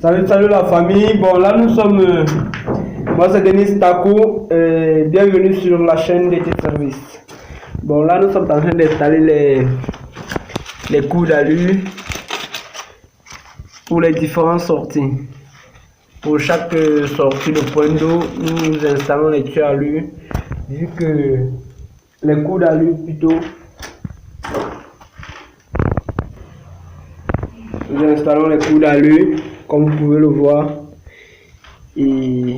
Salut la famille. Bon, là nous sommes. Moi c'est Denis Tako. Bienvenue sur la chaîne DT Service. Bon, là nous sommes en train d'installer les coups d'alu pour les différentes sorties. Pour chaque sortie de point d'eau, nous installons les tuyaux à alu. Vu que les coups d'alu plutôt. Nous installons les coups d'alu, comme vous pouvez le voir. Et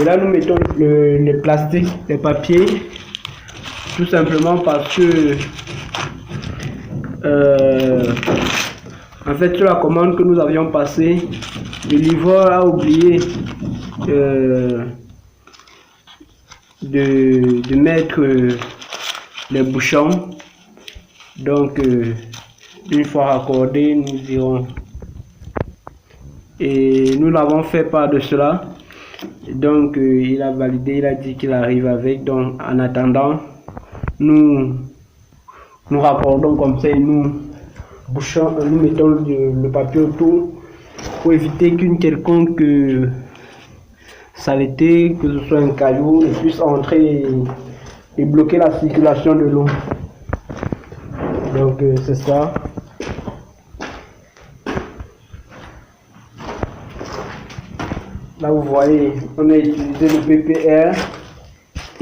là, nous mettons le plastique, les papiers, tout simplement parce que, en fait, sur la commande que nous avions passée, le livreur a oublié de mettre les bouchons. Donc, une fois raccordé, nous irons. Et nous l'avons fait part de cela. Donc, il a validé, il a dit qu'il arrive avec. Donc, en attendant, nous raccordons comme ça et nous bouchons, nous mettons le papier autour pour éviter qu'une quelconque saleté, que ce soit un caillou, ne puisse entrer et bloquer la circulation de l'eau. Donc c'est ça. Là vous voyez, on a utilisé le PPR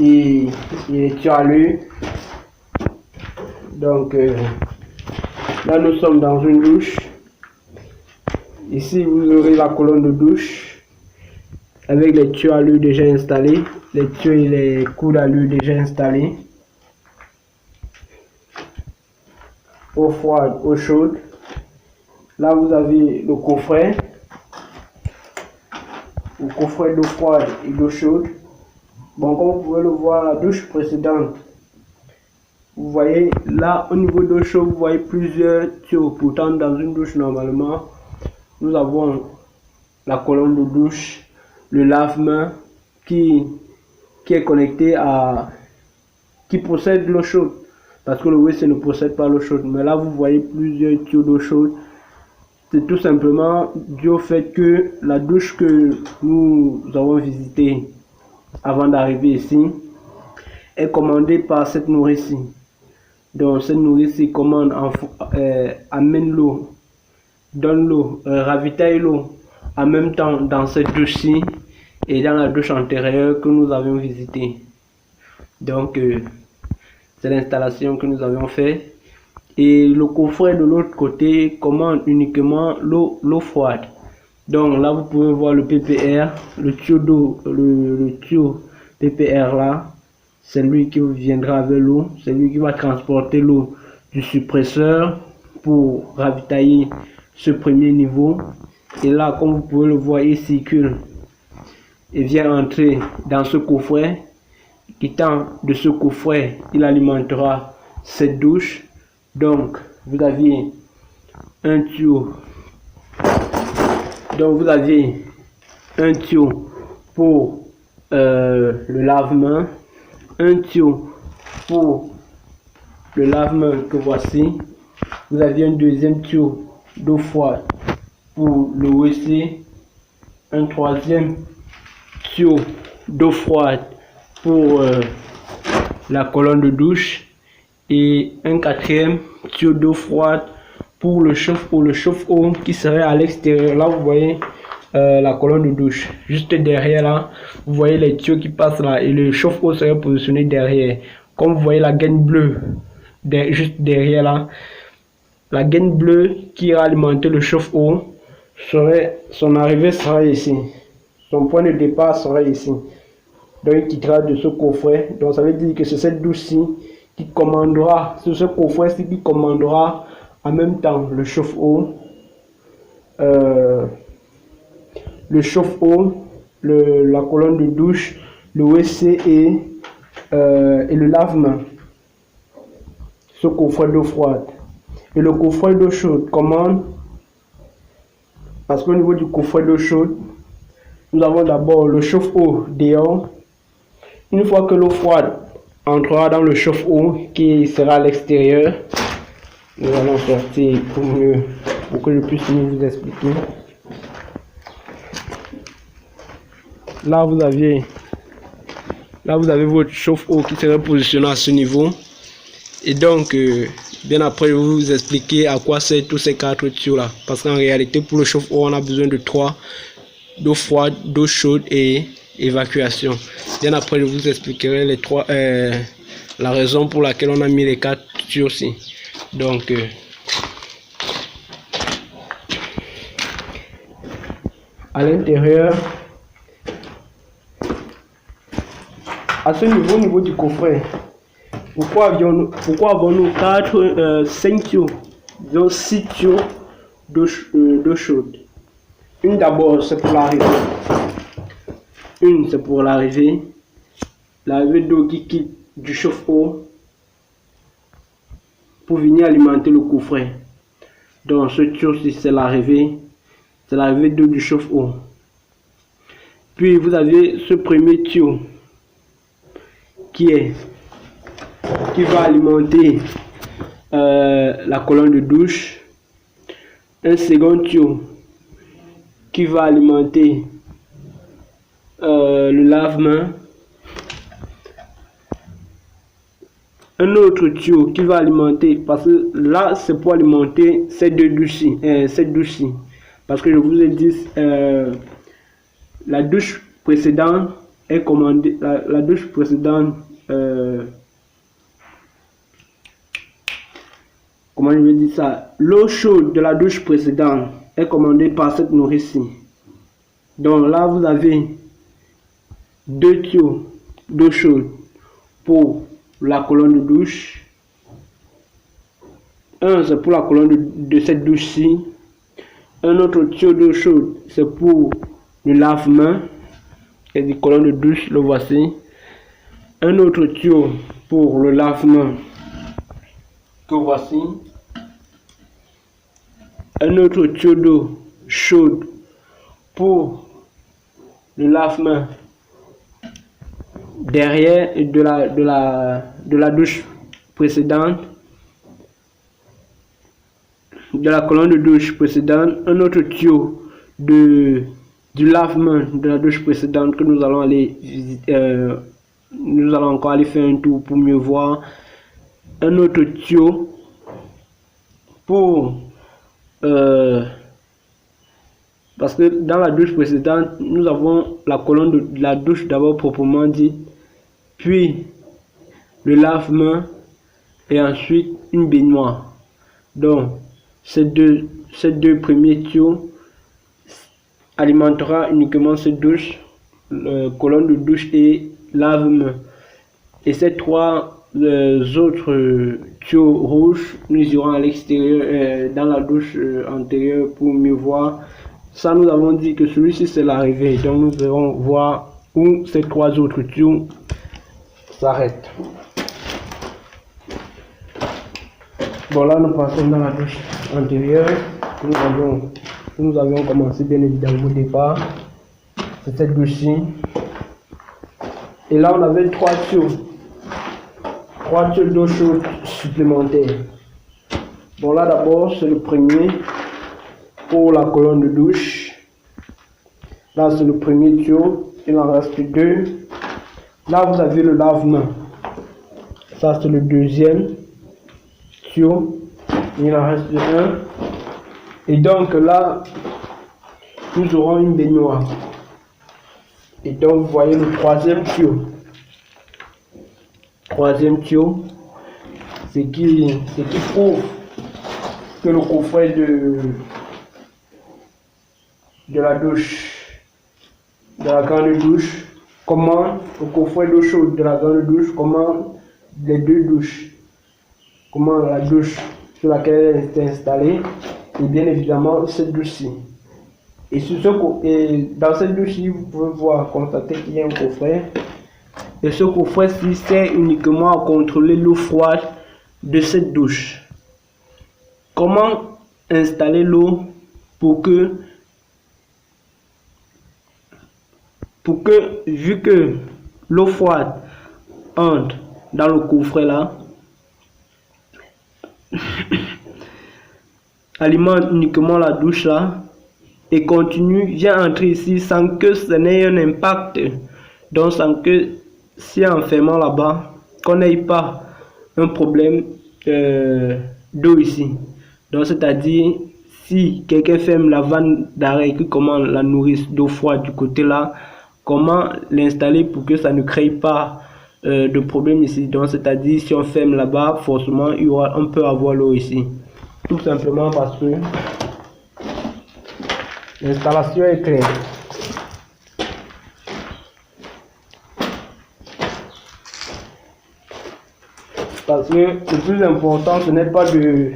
et les tuyaux à alu. Donc là nous sommes dans une douche. Ici vous aurez la colonne de douche avec les tuyaux à alu déjà installés, les tuyaux et les coups d'alu déjà installés. Eau froide, eau chaude. Là vous avez le coffret d'eau froide et d'eau chaude. Bon, comme vous pouvez le voir, la douche précédente, vous voyez là au niveau d'eau chaude, vous voyez plusieurs tuyaux. Pourtant dans une douche normalement nous avons la colonne de douche, le lave-main qui est connecté qui possède l'eau chaude. Parce que le WC ne possède pas l'eau chaude. Mais là, vous voyez plusieurs tuyaux d'eau chaude. C'est tout simplement dû au fait que la douche que nous avons visitée avant d'arriver ici est commandée par cette nourrice-ci. Donc, cette nourrice commande, amène l'eau, donne l'eau, ravitaille l'eau en même temps dans cette douche-ci et dans la douche antérieure que nous avions visitée. Donc, c'est l'installation que nous avions fait. Et le coffret de l'autre côté commande uniquement l'eau froide. Donc là vous pouvez voir le PPR, le tuyau d'eau, le tuyau PPR là, c'est lui qui viendra avec l'eau, c'est lui qui va transporter l'eau du suppresseur pour ravitailler ce premier niveau. Et là, comme vous pouvez le voir, il circule et vient entrer dans ce coffret. Quittant de ce coffret, il alimentera cette douche. Donc, vous aviez un tuyau. Donc, vous aviez un tuyau pour le lave-main, un tuyau pour le lave-main que voici. Vous aviez un deuxième tuyau d'eau froide pour le WC, un troisième tuyau d'eau froide pour la colonne de douche et un quatrième tuyau d'eau froide pour le chauffe-eau qui serait à l'extérieur. Là vous voyez la colonne de douche juste derrière. Là vous voyez les tuyaux qui passent là et le chauffe-eau serait positionné derrière. Comme vous voyez la gaine bleue juste derrière là, la gaine bleue qui ira alimenter le chauffe-eau, son arrivée sera ici, son point de départ sera ici. Donc il quittera de ce coffret. Donc ça veut dire que c'est cette douche-ci qui commandera, c'est ce coffret-ci qui commandera en même temps le chauffe-eau, la colonne de douche, le WC et le lave-main. Ce coffret d'eau froide. Et le coffret d'eau chaude commande, parce qu'au niveau du coffret d'eau chaude, nous avons d'abord le chauffe-eau dehors. Une fois que l'eau froide entrera dans le chauffe-eau qui sera à l'extérieur, nous allons sortir pour mieux pour que je puisse mieux vous expliquer. Là, vous avez votre chauffe-eau qui serait positionné à ce niveau. Et donc, bien après, je vais vous expliquer à quoi servent tous ces 4 tuyaux-là. Parce qu'en réalité, pour le chauffe-eau, on a besoin de 3: d'eau froide, d'eau chaude et évacuation. Bien après, je vous expliquerai la raison pour laquelle on a mis les 4 tuyaux aussi. Donc, à l'intérieur, à ce niveau, au niveau du coffret, pourquoi avons-nous 5 tuyaux, disons 6 tuyaux d'eau chaude? Une d'abord, c'est pour l'arrivée. Une, c'est pour l'arrivée d'eau qui quitte du chauffe-eau pour venir alimenter le coffret. Donc, ce tuyau-ci, c'est l'arrivée d'eau du chauffe-eau. Puis, vous avez ce premier tuyau qui va alimenter la colonne de douche. Un second tuyau qui va alimenter le lave-main. Un autre tuyau qui va alimenter, parce que là c'est pour alimenter ces deux douches-ci, parce que je vous ai dit, la douche précédente est commandée, la douche précédente, comment je vais dire ça, l'eau chaude de la douche précédente est commandée par cette nourrice-ci. Donc là vous avez 2 tuyaux d'eau chaude pour la colonne de douche. Un, c'est pour la colonne de cette douche-ci. Un autre tuyau d'eau chaude, c'est pour le lave-main. Et des colonnes de douche, le voici. Un autre tuyau pour le lave-main, que voici. Un autre tuyau d'eau chaude pour le lave-main derrière de la douche précédente, de la colonne de douche précédente. Un autre tuyau du lave-main de la douche précédente que nous allons aller visiter, nous allons encore aller faire un tour pour mieux voir. Un autre tuyau pour parce que dans la douche précédente, nous avons la colonne de la douche d'abord proprement dit, puis le lave-main et ensuite une baignoire. Donc, ces deux premiers tuyaux alimentera uniquement cette douche, colonne de douche et lave-main. Et ces 3 autres tuyaux rouges, nous irons à l'extérieur, dans la douche antérieure pour mieux voir. Ça, nous avons dit que celui-ci c'est l'arrivée. Donc nous allons voir où ces 3 autres tuyaux s'arrêtent. Bon, là nous passons dans la douche antérieure. Nous avions commencé bien évidemment au départ. C'est cette douche-ci. Et là on avait 3 tuyaux d'eau chaude supplémentaires. Bon, là d'abord c'est le premier pour la colonne de douche. Là c'est le premier tuyau, il en reste 2. Là vous avez le lave-main. Ça c'est le deuxième tuyau, il en reste 1. Et donc là nous aurons une baignoire. Et donc vous voyez le troisième tuyau. C'est qui prouve que le coffret de la douche, de la grande douche, comment le coffret d'eau chaude de la grande douche, comment les 2 douches, comment la douche sur laquelle elle est installée, et bien évidemment cette douche-ci. Et dans cette douche-ci, vous pouvez constater qu'il y a un coffret. Et ce coffret-ci sert uniquement à contrôler l'eau froide de cette douche. Comment installer l'eau pour que, vu que l'eau froide entre dans le coffret là, alimente uniquement la douche là et continue, vient entrer ici sans que ce n'ait un impact. Donc sans que si en fermant là-bas, qu'on n'ait pas un problème d'eau ici. Donc c'est-à-dire si quelqu'un ferme la vanne d'arrêt qui commande la nourrice d'eau froide du côté là, comment l'installer pour que ça ne crée pas de problème ici. Donc c'est-à-dire si on ferme là-bas, forcément on peut avoir l'eau ici. Tout simplement parce que l'installation est claire. Parce que le plus important, ce n'est pas de...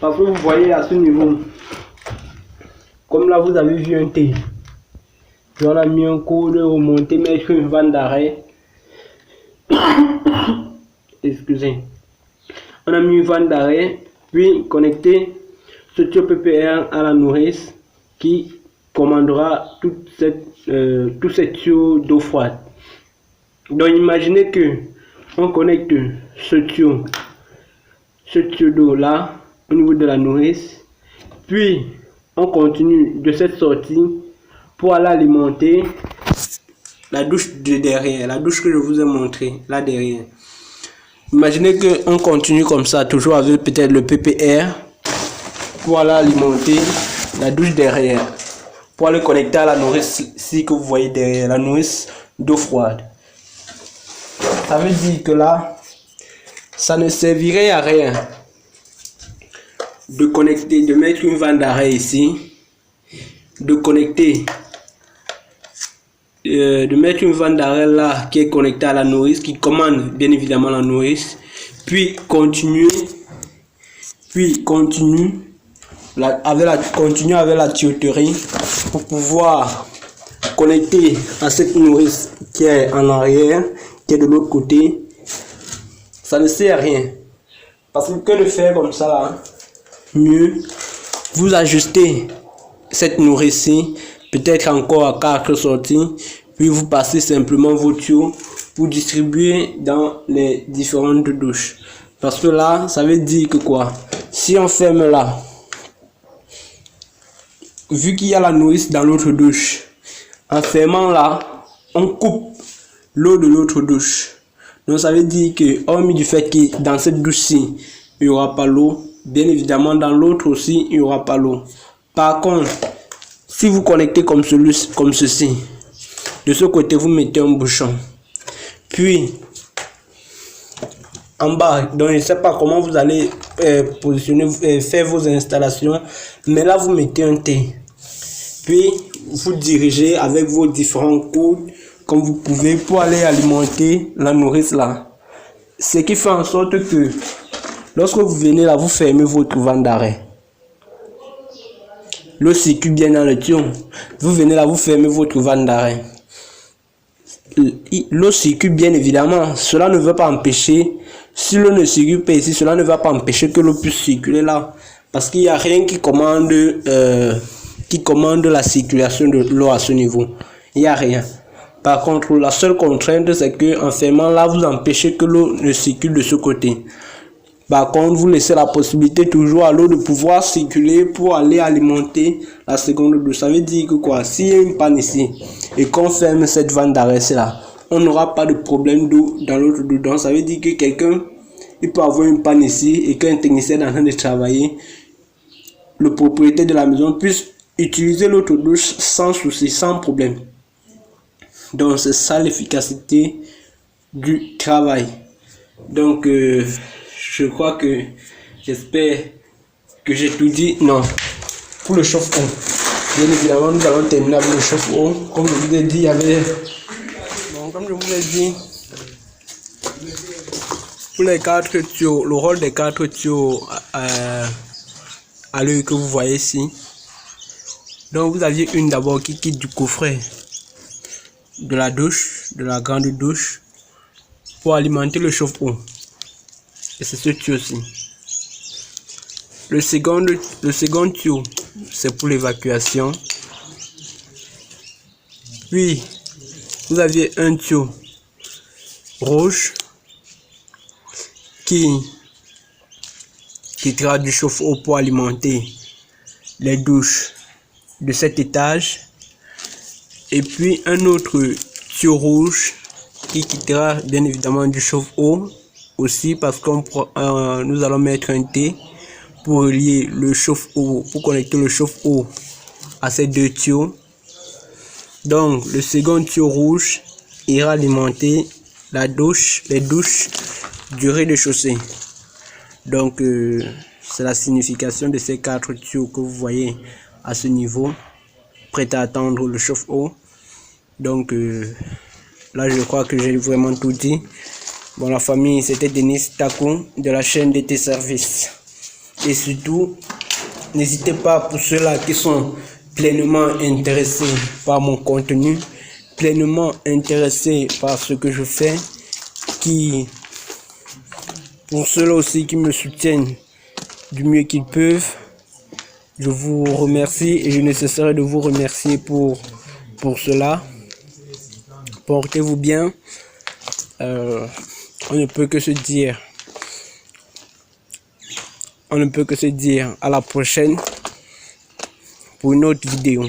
Parce que vous voyez à ce niveau, comme là vous avez vu un T, puis on a mis un coup de remonter, mettre une vanne d'arrêt. Excusez. On a mis une vanne d'arrêt, puis connecter ce tuyau PPR à la nourrice qui commandera tout cette tuyau d'eau froide. Donc imaginez que on connecte ce tuyau d'eau là au niveau de la nourrice, puis on continue de cette sortie pour aller alimenter la douche de derrière, la douche que je vous ai montré là derrière. Imaginez que on continue comme ça, toujours avec peut-être le PPR pour aller alimenter la douche derrière, pour aller connecter à la nourrice ici que vous voyez derrière, la nourrice d'eau froide. Ça veut dire que là, ça ne servirait à rien de connecter, de mettre une vanne d'arrêt ici, de connecter, de mettre une vanne d'arrêt là qui est connectée à la nourrice, qui commande bien évidemment la nourrice, puis continuer avec la tuyauterie pour pouvoir connecter à cette nourrice qui est en arrière, qui est de l'autre côté. Ça ne sert à rien. Parce que de faire comme ça là, mieux vous ajustez cette nourrice-ci, peut-être encore à 4 sorties, puis vous passez simplement vos tuyaux pour distribuer dans les différentes douches. Parce que là, ça veut dire que quoi? Si on ferme là, vu qu'il y a la nourrice dans l'autre douche, en fermant là, on coupe l'eau de l'autre douche. Donc ça veut dire que, hormis du fait que dans cette douche-ci, il n'y aura pas l'eau, bien évidemment dans l'autre aussi, il n'y aura pas l'eau. Par contre, si vous connectez comme ceci, de ce côté, vous mettez un bouchon. Puis, en bas, donc je ne sais pas comment vous allez positionner, faire vos installations, mais là, vous mettez un T. Puis, vous dirigez avec vos différents coudes, comme vous pouvez, pour aller alimenter la nourrice là. Ce qui fait en sorte que, lorsque vous venez là, vous fermez votre vanne d'arrêt. L'eau circule bien dans le tuyau. Vous venez là, vous fermez votre vanne d'arrêt. L'eau circule bien évidemment. Cela ne veut pas empêcher, si l'eau ne circule pas ici, cela ne va pas empêcher que l'eau puisse circuler là. Parce qu'il n'y a rien qui commande la circulation de l'eau à ce niveau. Il n'y a rien. Par contre, la seule contrainte, c'est que en fermant là, vous empêchez que l'eau ne circule de ce côté. Par contre, vous laissez la possibilité toujours à l'eau de pouvoir circuler pour aller alimenter la seconde douche. Ça veut dire que quoi, s'il y a une panne ici et qu'on ferme cette vanne d'arrêt là, on n'aura pas de problème d'eau dans l'autre douche. Donc ça veut dire que quelqu'un, il peut avoir une panne ici et qu'un technicien est en train de travailler, le propriétaire de la maison puisse utiliser l'autre douche sans souci, sans problème. Donc c'est ça l'efficacité du travail. Donc je crois que, j'espère que j'ai tout dit. Non, pour le chauffe-eau, bien évidemment, nous allons terminer avec le chauffe-eau. Comme je vous ai dit, il y avait... Bon, comme je vous ai dit, pour les 4 tuyaux, le rôle des 4 tuyaux à l'œil que vous voyez ici. Donc, vous aviez une d'abord qui quitte du coffret de la douche, de la grande douche, pour alimenter le chauffe-eau. Et c'est ce tuyau-ci. Le second tuyau, c'est pour l'évacuation. Puis, vous aviez un tuyau rouge qui quittera du chauffe-eau pour alimenter les douches de cet étage. Et puis un autre tuyau rouge qui quittera bien évidemment du chauffe-eau aussi, parce que nous allons mettre un T pour relier le chauffe-eau, pour connecter le chauffe-eau à ces deux tuyaux. Donc le second tuyau rouge ira alimenter les douches du rez-de-chaussée. Donc c'est la signification de ces 4 tuyaux que vous voyez à ce niveau, prêts à attendre le chauffe-eau. Donc là je crois que j'ai vraiment tout dit. Bon, la famille, c'était Denis Taku de la chaîne DT Service. Et surtout, n'hésitez pas, pour ceux-là qui sont pleinement intéressés par mon contenu, pleinement intéressés par ce que je fais, pour ceux-là aussi qui me soutiennent du mieux qu'ils peuvent, je vous remercie et je ne cesserai de vous remercier pour cela. Portez-vous bien. On ne peut que se dire à la prochaine pour une autre vidéo.